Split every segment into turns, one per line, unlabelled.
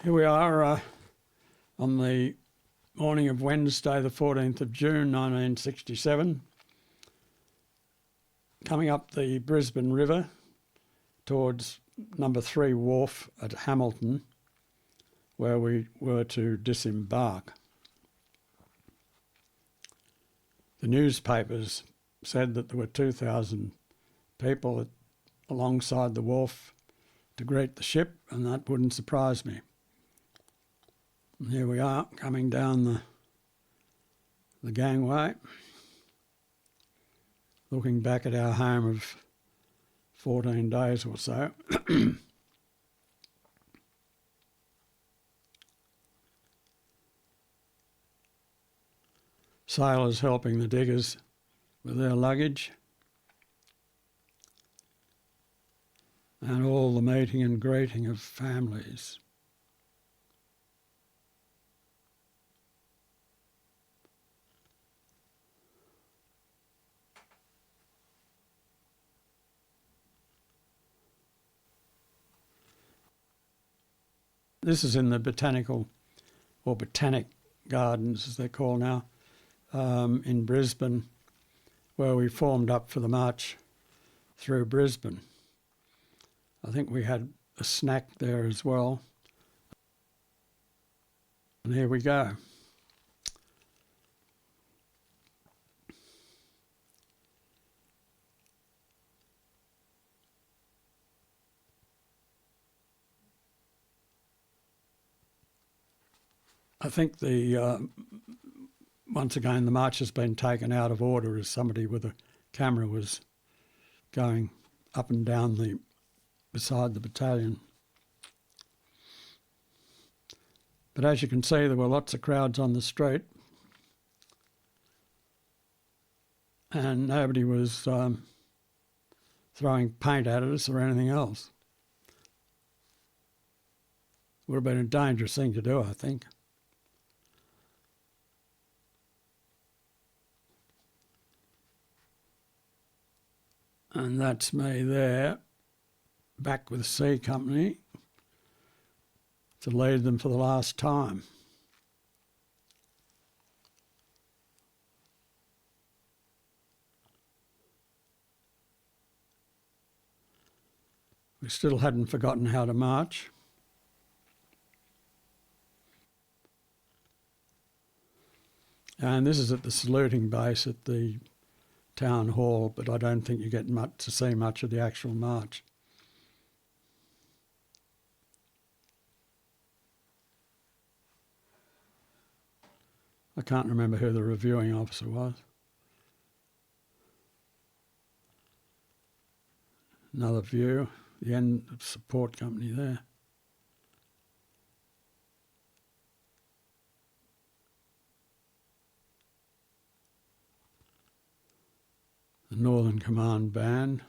Here we are on the morning of Wednesday, the 14th of June 1967, coming up the Brisbane River towards number 3 wharf at Hamilton, where we were to disembark. The newspapers said that there were 2,000 people alongside the wharf to greet the ship, and that wouldn't surprise me. And here we are coming down the gangway, looking back at our home of 14 days or so. Sailors helping the diggers with their luggage, and all the meeting and greeting of families. This is in the Botanic Gardens, as they're called now, in Brisbane, where we formed up for the march through Brisbane. I think we had a snack there as well. And here we go. I think once again the march has been taken out of order as somebody with a camera was going up and down beside the battalion. But as you can see, there were lots of crowds on the street, and nobody was throwing paint at us or anything else. Would have been a dangerous thing to do, I think. And that's me there, back with C Company, to lead them for the last time. We still hadn't forgotten how to march. And this is at the saluting base at the town hall, but I don't think you get to see much of the actual march. I can't remember who the reviewing officer was. Another view, the end of support company there. The Northern Command Band.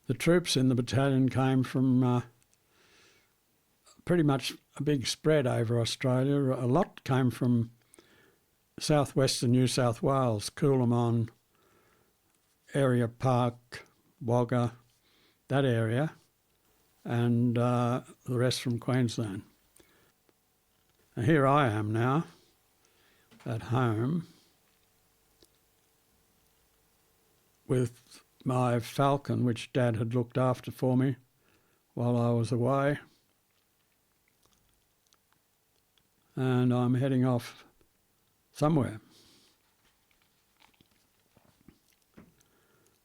The troops in the battalion came from pretty much a big spread over Australia. A lot came from southwestern New South Wales, Coolamon, Area Park, Wagga, that area, and the rest from Queensland. And here I am now at home with my Falcon, which Dad had looked after for me while I was away. And I'm heading off somewhere.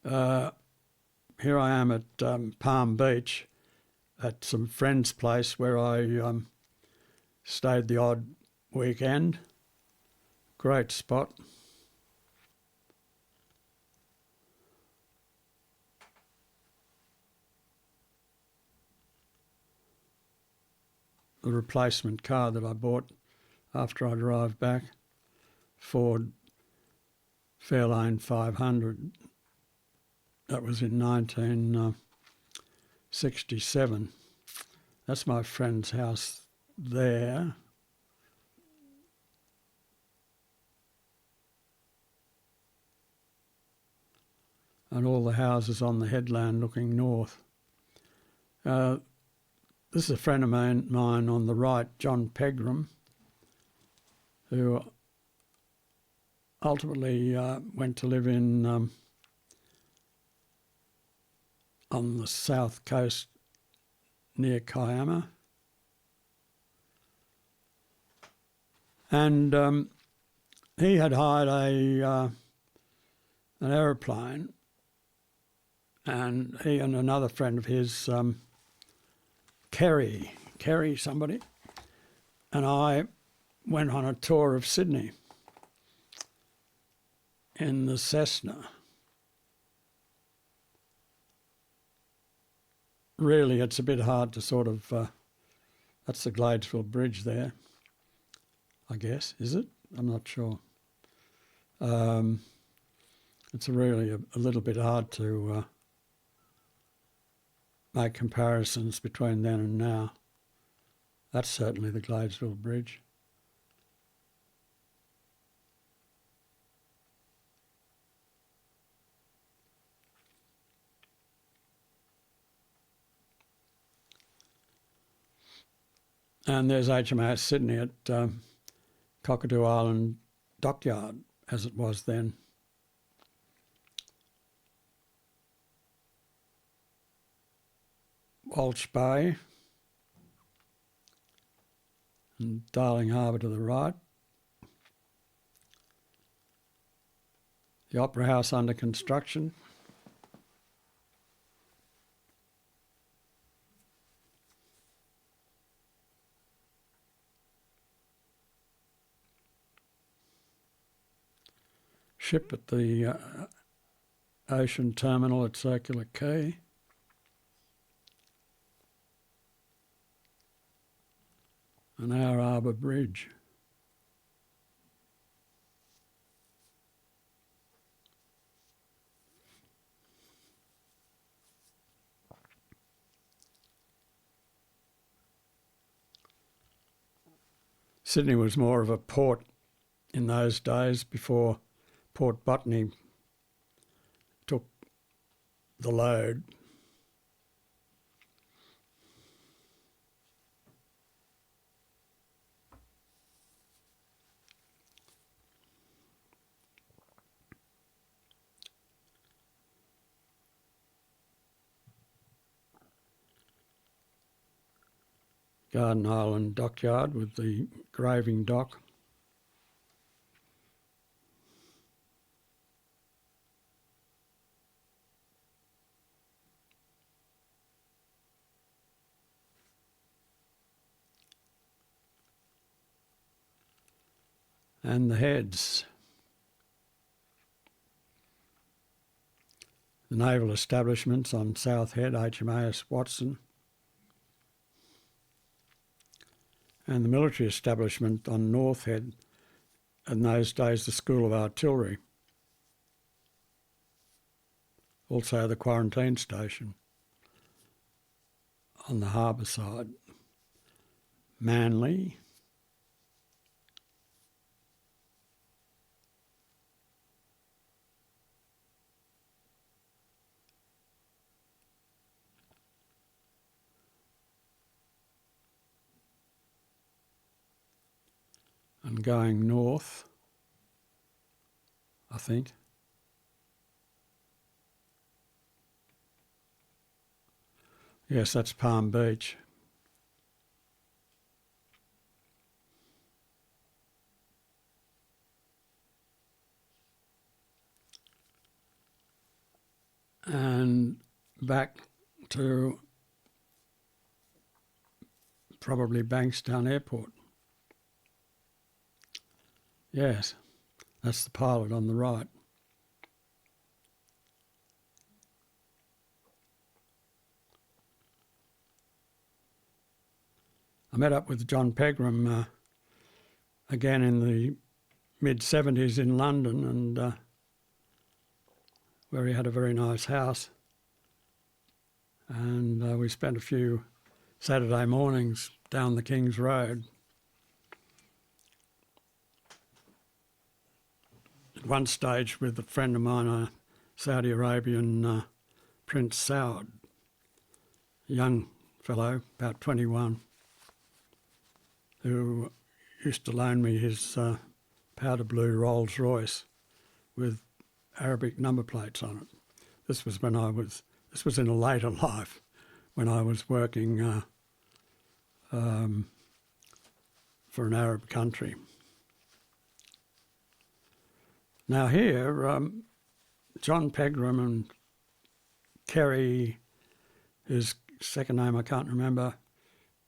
Here I am at Palm Beach at some friend's place where I stayed the odd weekend. Great spot. The replacement car that I bought after I arrived back, Ford Fairlane 500. That was in 1967. That's my friend's house there. And all the houses on the headland looking north. This is a friend of mine on the right, John Pegram, who ultimately went to live in on the south coast near Kiama. And he had hired an aeroplane, and he and another friend of his, Kerry somebody, and I went on a tour of Sydney in the Cessna. Really, it's a bit hard to sort of, that's the Gladesville Bridge there, I guess, is it? I'm not sure. It's really a little bit hard to make comparisons between then and now. That's certainly the Gladesville Bridge. And there's HMAS Sydney at Cockatoo Island Dockyard, as it was then. Walsh Bay and Darling Harbour to the right. The Opera House under construction. Ship at the ocean terminal at Circular Quay. And our Harbour Bridge. Sydney was more of a port in those days before Port Botany took the load. Garden Island Dockyard with the graving dock. And the heads. The naval establishments on South Head, HMAS Watson. And the military establishment on North Head, in those days the School of Artillery. Also the quarantine station on the harbour side. Manly. And going north, I think. Yes, that's Palm Beach. And back to probably Bankstown Airport. Yes, that's the pilot on the right. I met up with John Pegram again in the mid-70s in London, and where he had a very nice house. And we spent a few Saturday mornings down the King's Road. At one stage with a friend of mine, a Saudi Arabian Prince Saud, a young fellow, about 21, who used to loan me his powder blue Rolls Royce with Arabic number plates on it. This was in a later life when I was working for an Arab country. Now here, John Pegram and Kerry, his second name I can't remember,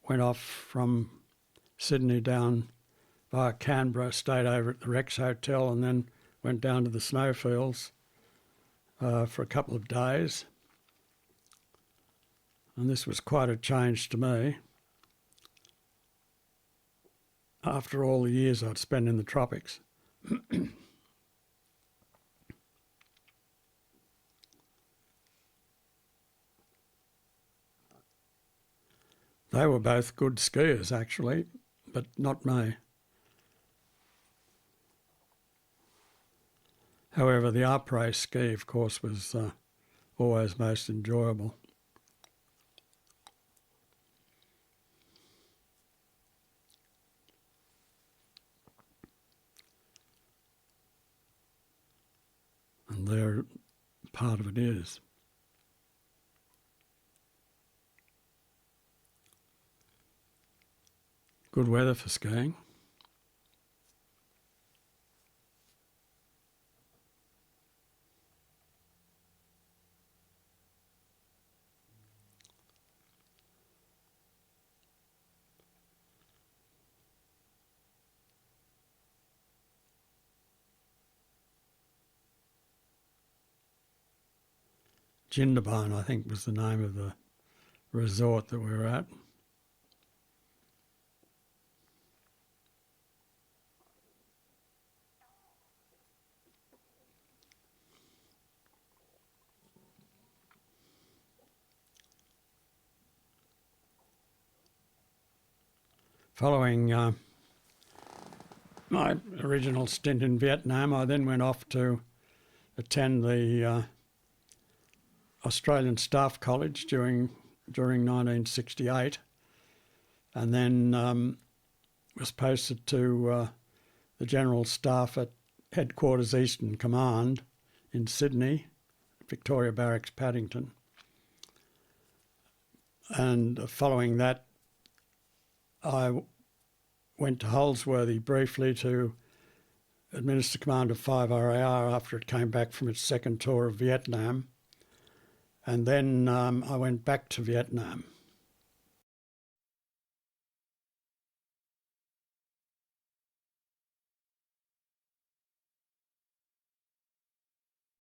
went off from Sydney down via Canberra, stayed over at the Rex Hotel and then went down to the snowfields for a couple of days. And this was quite a change to me. After all the years I'd spent in the tropics. They were both good skiers, actually, but not me. However, the après ski, of course, was always most enjoyable. And there part of it is. Good weather for skiing. Jindabyne, I think, was the name of the resort that we were at. Following my original stint in Vietnam, I then went off to attend the Australian Staff College during 1968, and then was posted to the General Staff at Headquarters Eastern Command in Sydney, Victoria Barracks, Paddington. And following that, I went to Holsworthy briefly to administer command of 5RAR after it came back from its second tour of Vietnam. And then I went back to Vietnam